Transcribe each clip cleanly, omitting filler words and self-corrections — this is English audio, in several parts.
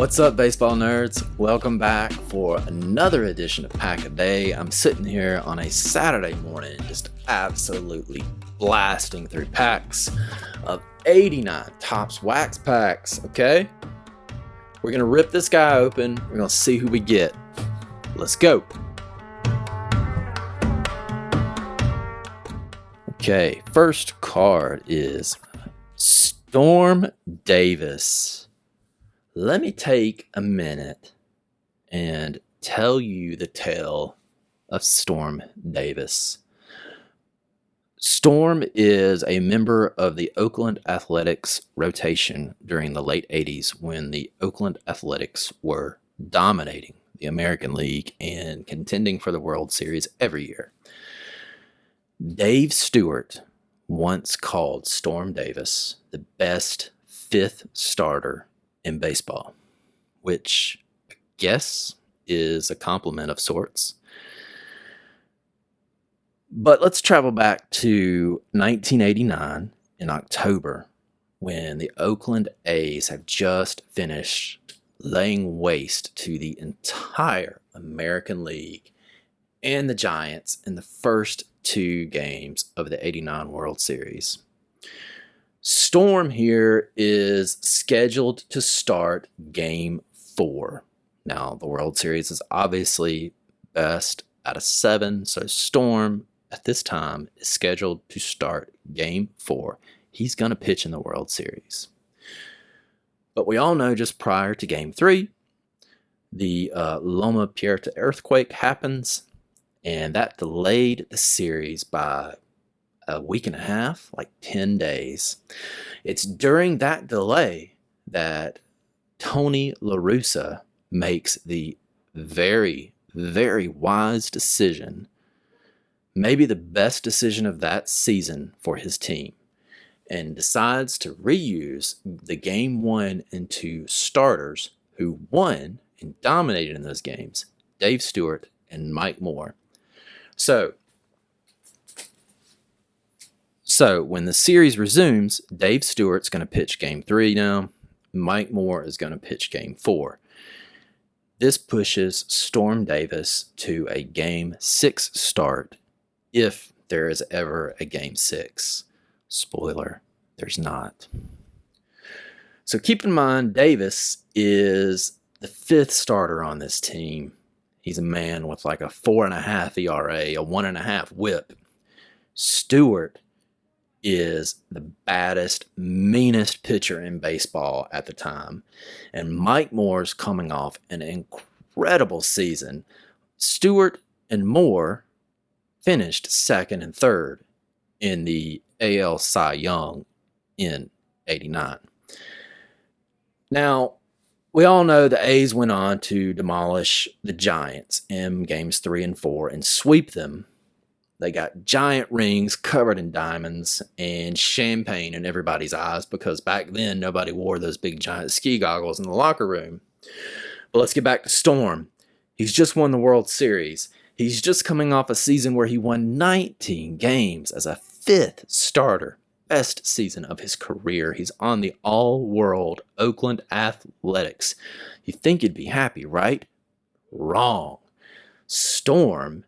What's up, baseball nerds? Welcome back for another edition of Pack a Day. I'm sitting here on a Saturday morning just absolutely blasting through packs of 89 Topps wax packs, okay? We're going to rip this guy open. We're going to see who we get. Let's go. Okay, first card is Storm Davis. Let me take a minute and tell you the tale of Storm Davis. Storm is a member of the Oakland Athletics rotation during the late 80s when the Oakland Athletics were dominating the American League and contending for the World Series every year. Dave Stewart once called Storm Davis the best fifth starter in baseball, which I guess is a compliment of sorts. But let's travel back to 1989 in October when the Oakland A's have just finished laying waste to the entire American League and the Giants in the first two games of the 89 World Series. Storm here is scheduled to start Game 4. Now, the World Series is obviously best out of 7, so Storm at this time is scheduled to start Game 4. He's going to pitch in the World Series. But we all know just prior to Game 3, the Loma Prieta earthquake happens, and that delayed the series by a week and a half, like 10 days. It's during that delay that Tony La Russa makes the very, very wise decision, maybe the best decision of that season for his team, and decides to reuse the Game 1 and 2 starters who won and dominated in those games, Dave Stewart and Mike Moore. So when the series resumes, Dave Stewart's going to pitch Game 3 now. Mike Moore is going to pitch Game 4. This pushes Storm Davis to a Game 6 start if there is ever a Game 6. Spoiler, there's not. So keep in mind, Davis is the fifth starter on this team. He's a man with like a 4.5 ERA, a 1.5 WHIP. Stewart is the baddest, meanest pitcher in baseball at the time. And Mike Moore's coming off an incredible season. Stewart and Moore finished second and third in the AL Cy Young in '89. Now, we all know the A's went on to demolish the Giants in Games 3 and 4 and sweep them. They got giant rings covered in diamonds and champagne in everybody's eyes because back then nobody wore those big giant ski goggles in the locker room. But let's get back to Storm. He's just won the World Series. He's just coming off a season where he won 19 games as a fifth starter. Best season of his career. He's on the all-world Oakland Athletics. You think you'd be happy, right? Wrong. Storm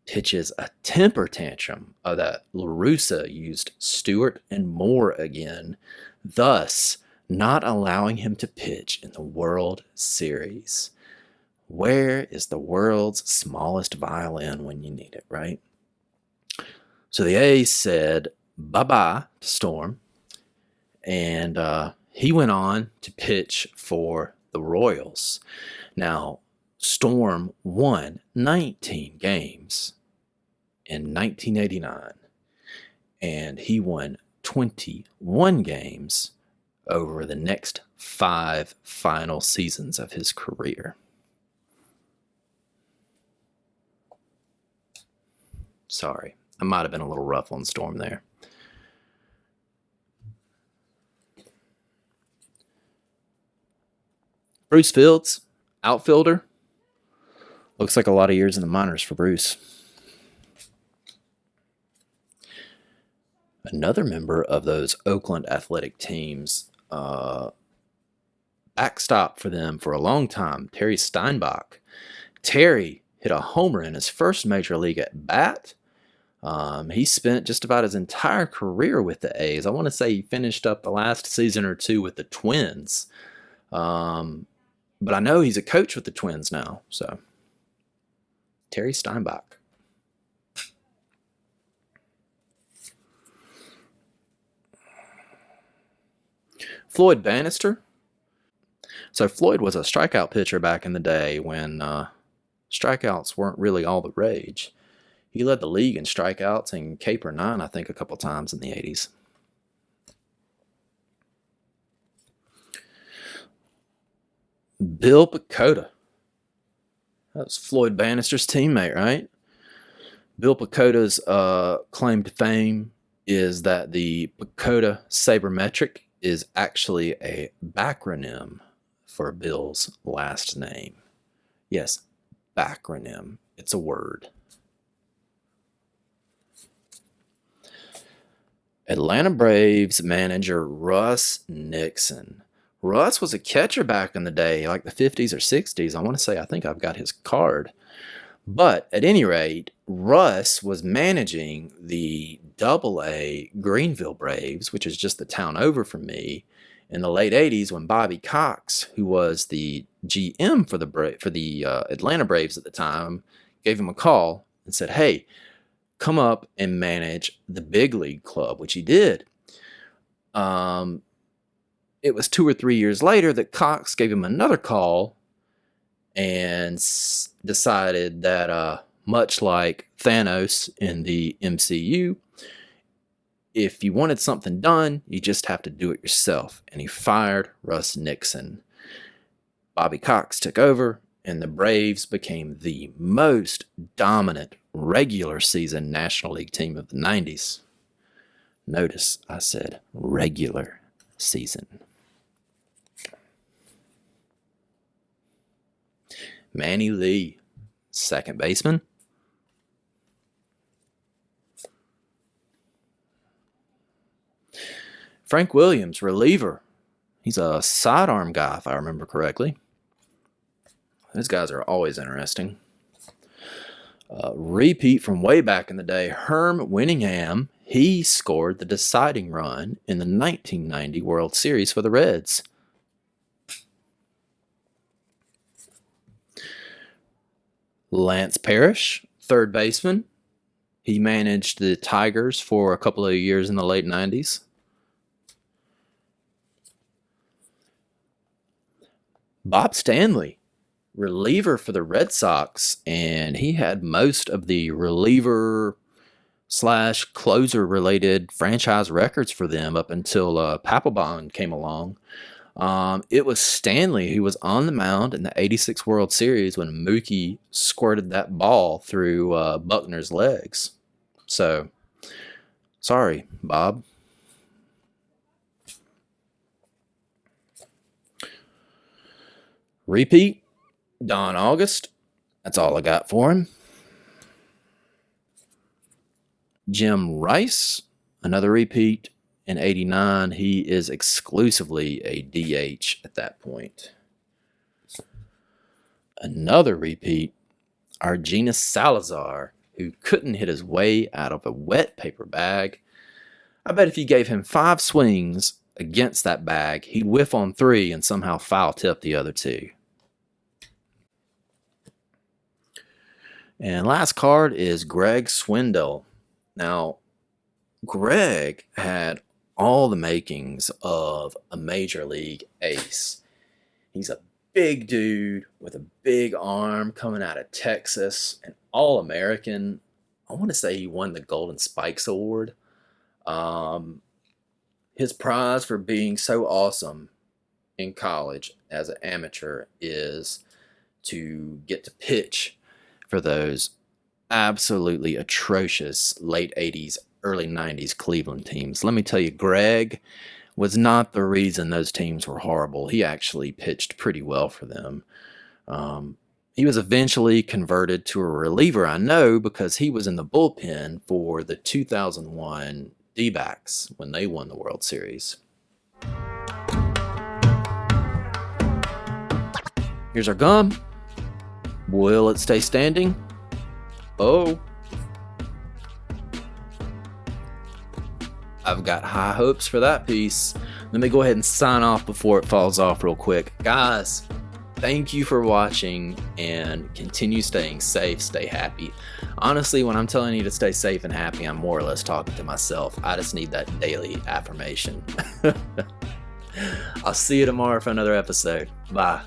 pitches a temper tantrum of that La Russa used Stewart and Moore again, thus not allowing him to pitch in the World Series. Where is the world's smallest violin when you need it, right? So the A's said bye-bye to Storm, and he went on to pitch for the Royals. Now, Storm won 19 games in 1989, and he won 21 games over the next 5 final seasons of his career. Sorry, I might have been a little rough on Storm there. Bruce Fields, outfielder. Looks like a lot of years in the minors for Bruce. Another member of those Oakland Athletic teams backstop for them for a long time, Terry Steinbach. Terry hit a homer in his first major league at bat. He spent just about his entire career with the A's. I want to say he finished up the last season or two with the Twins. But I know he's a coach with the Twins now. So, Terry Steinbach. Floyd Bannister. So Floyd was a strikeout pitcher back in the day when strikeouts weren't really all the rage. He led the league in strikeouts and K per nine, I think, a couple times in the 80s. Bill Pecota. That was Floyd Bannister's teammate, right? Bill Pecota's claim to fame is that the Pecota sabermetric is actually a backronym for Bill's last name. Yes, backronym. It's a word. Atlanta Braves manager Russ Nixon. Russ was a catcher back in the day, like the 50s or 60s. I want to say, I think I've got his card. But at any rate, Russ was managing the AA Greenville Braves, which is just the town over from me, in the late 80s when Bobby Cox, who was the GM for the Atlanta Braves at the time, gave him a call and said, hey, come up and manage the big league club, which he did. It was 2 or 3 years later that Cox gave him another call and decided that much like Thanos in the MCU, if you wanted something done, you just have to do it yourself. And he fired Russ Nixon. Bobby Cox took over, and the Braves became the most dominant regular season National League team of the 90s. Notice I said regular season. Manny Lee, second baseman. Frank Williams, reliever. He's a sidearm guy, if I remember correctly. Those guys are always interesting. Repeat from way back in the day, Herm Winningham. He scored the deciding run in the 1990 World Series for the Reds. Lance Parrish, third baseman. He managed the Tigers for a couple of years in the late 90s. Bob Stanley, reliever for the Red Sox, and he had most of the reliever / closer related franchise records for them up until Papelbon came along. It was Stanley who was on the mound in the 86 World Series when Mookie squirted that ball through Buckner's legs. So, sorry, Bob. Repeat, Don August. That's all I got for him. Jim Rice, another repeat. In 89, he is exclusively a DH at that point. Another repeat, Argenis Salazar, who couldn't hit his way out of a wet paper bag. I bet if you gave him 5 swings against that bag, he'd whiff on 3 and somehow foul tip the other 2. And last card is Greg Swindell. Now, Greg had all the makings of a major league ace. He's a big dude with a big arm coming out of Texas, an All-American. I want to say he won the Golden Spikes Award. His prize for being so awesome in college as an amateur is to get to pitch for those absolutely atrocious late 80s, early 90s Cleveland teams. Let me tell you, Greg was not the reason those teams were horrible. He actually pitched pretty well for them. He was eventually converted to a reliever, I know, because he was in the bullpen for the 2001 D-backs when they won the World Series. Here's our gum. Will it stay standing? Oh. I've got high hopes for that piece. Let me go ahead and sign off before it falls off real quick. Guys, thank you for watching, and continue staying safe, stay happy. Honestly, when I'm telling you to stay safe and happy, I'm more or less talking to myself. I just need that daily affirmation. I'll see you tomorrow for another episode. Bye.